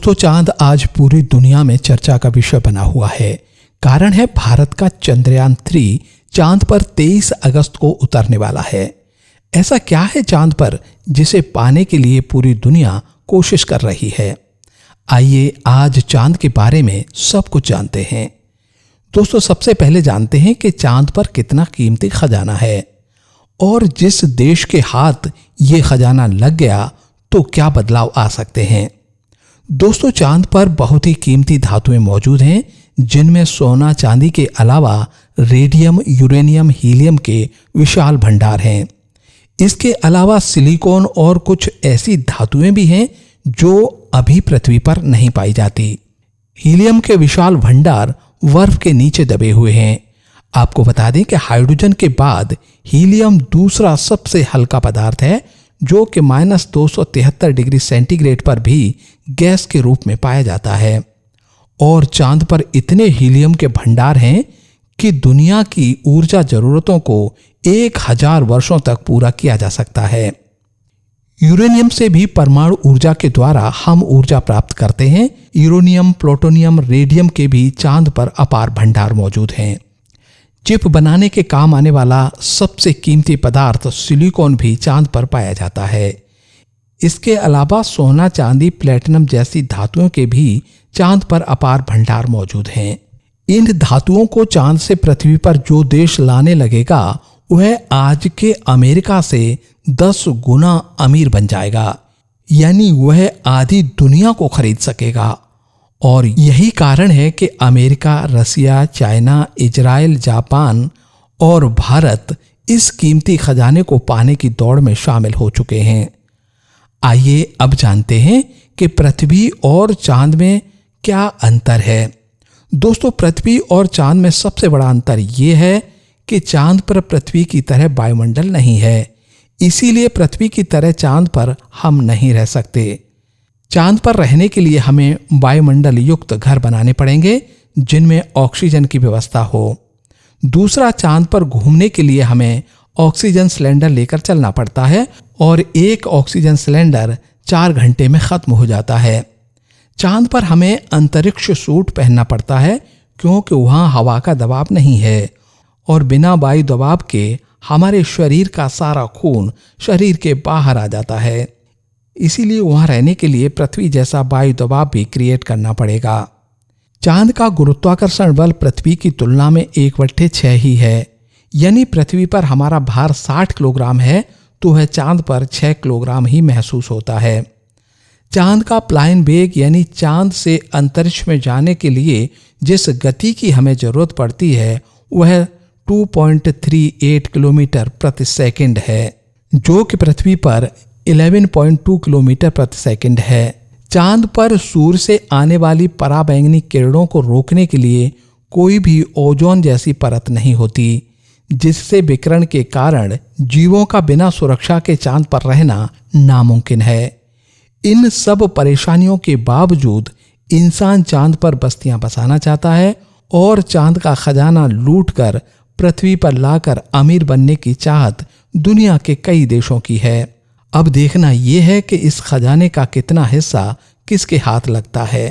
दोस्तों, चांद आज पूरी दुनिया में चर्चा का विषय बना हुआ है। कारण है भारत का चंद्रयान 3 चांद पर 23 अगस्त को उतरने वाला है। ऐसा क्या है चांद पर जिसे पाने के लिए पूरी दुनिया कोशिश कर रही है? आइए आज चांद के बारे में सब कुछ जानते हैं। दोस्तों, सबसे पहले जानते हैं कि चांद पर कितना कीमती खजाना है और जिस देश के हाथ ये खजाना लग गया तो क्या बदलाव आ सकते हैं। दोस्तों, चांद पर बहुत ही कीमती धातुएं मौजूद हैं, जिनमें सोना चांदी के अलावा रेडियम, यूरेनियम, हीलियम के विशाल भंडार हैं। इसके अलावा सिलिकॉन और कुछ ऐसी धातुएं भी हैं जो अभी पृथ्वी पर नहीं पाई जाती। हीलियम के विशाल भंडार बर्फ के नीचे दबे हुए हैं। आपको बता दें कि हाइड्रोजन के बाद हीलियम दूसरा सबसे हल्का पदार्थ है, जो कि -273 डिग्री सेंटीग्रेड पर भी गैस के रूप में पाया जाता है। और चांद पर इतने हीलियम के भंडार हैं कि दुनिया की ऊर्जा जरूरतों को 1000 वर्षों तक पूरा किया जा सकता है। यूरेनियम से भी परमाणु ऊर्जा के द्वारा हम ऊर्जा प्राप्त करते हैं। यूरेनियम, प्लूटोनियम, रेडियम के भी चांद पर अपार भंडार मौजूद हैं। चिप बनाने के काम आने वाला सबसे कीमती पदार्थ सिलिकॉन भी चांद पर पाया जाता है। इसके अलावा सोना, चांदी, प्लेटिनम जैसी धातुओं के भी चांद पर अपार भंडार मौजूद हैं। इन धातुओं को चांद से पृथ्वी पर जो देश लाने लगेगा वह आज के अमेरिका से 10 गुना अमीर बन जाएगा, यानी वह आधी दुनिया को खरीद सकेगा। और यही कारण है कि अमेरिका, रसिया, चाइना, इजराइल, जापान और भारत इस कीमती खजाने को पाने की दौड़ में शामिल हो चुके हैं। आइए अब जानते हैं कि पृथ्वी और चांद में क्या अंतर है। दोस्तों, पृथ्वी और चांद में सबसे बड़ा अंतर यह है कि चांद पर पृथ्वी की तरह वायुमंडल नहीं है। इसीलिए पृथ्वी की तरह चांद पर हम नहीं रह सकते। चांद पर रहने के लिए हमें वायुमंडल युक्त घर बनाने पड़ेंगे जिनमें ऑक्सीजन की व्यवस्था हो। दूसरा, चांद पर घूमने के लिए हमें ऑक्सीजन सिलेंडर लेकर चलना पड़ता है और एक ऑक्सीजन सिलेंडर 4 घंटे में खत्म हो जाता है। चांद पर हमें अंतरिक्ष सूट पहनना पड़ता है क्योंकि वहां हवा का दबाव नहीं है और बिना वायु दबाव के हमारे शरीर का सारा खून शरीर के बाहर आ जाता है। इसीलिए वहां रहने के लिए पृथ्वी जैसा वायु दबाव भी क्रिएट करना पड़ेगा। चांद का गुरुत्वाकर्षण बल पृथ्वी की तुलना में 1/6 ही है, यानी पृथ्वी पर हमारा भार 60 किलोग्राम है तो वह चांद पर 6 किलोग्राम ही महसूस होता है। चांद का प्लायन वेग, यानी चांद से अंतरिक्ष में जाने के लिए जिस गति की हमें जरूरत पड़ती है वह 2.38 किलोमीटर प्रति सेकंड है, जो कि पृथ्वी पर 11.2 किलोमीटर प्रति सेकंड है। चांद पर सूर्य से आने वाली पराबैंगनी किरणों को रोकने के लिए कोई भी ओजोन जैसी परत नहीं होती, जिससे विकिरण के कारण जीवों का बिना सुरक्षा के चांद पर रहना नामुमकिन है। इन सब परेशानियों के बावजूद इंसान चांद पर बस्तियां बसाना चाहता है और चांद का खजाना लूटकर पृथ्वी पर लाकर अमीर बनने की चाहत दुनिया के कई देशों की है। अब देखना यह है कि इस खजाने का कितना हिस्सा किसके हाथ लगता है।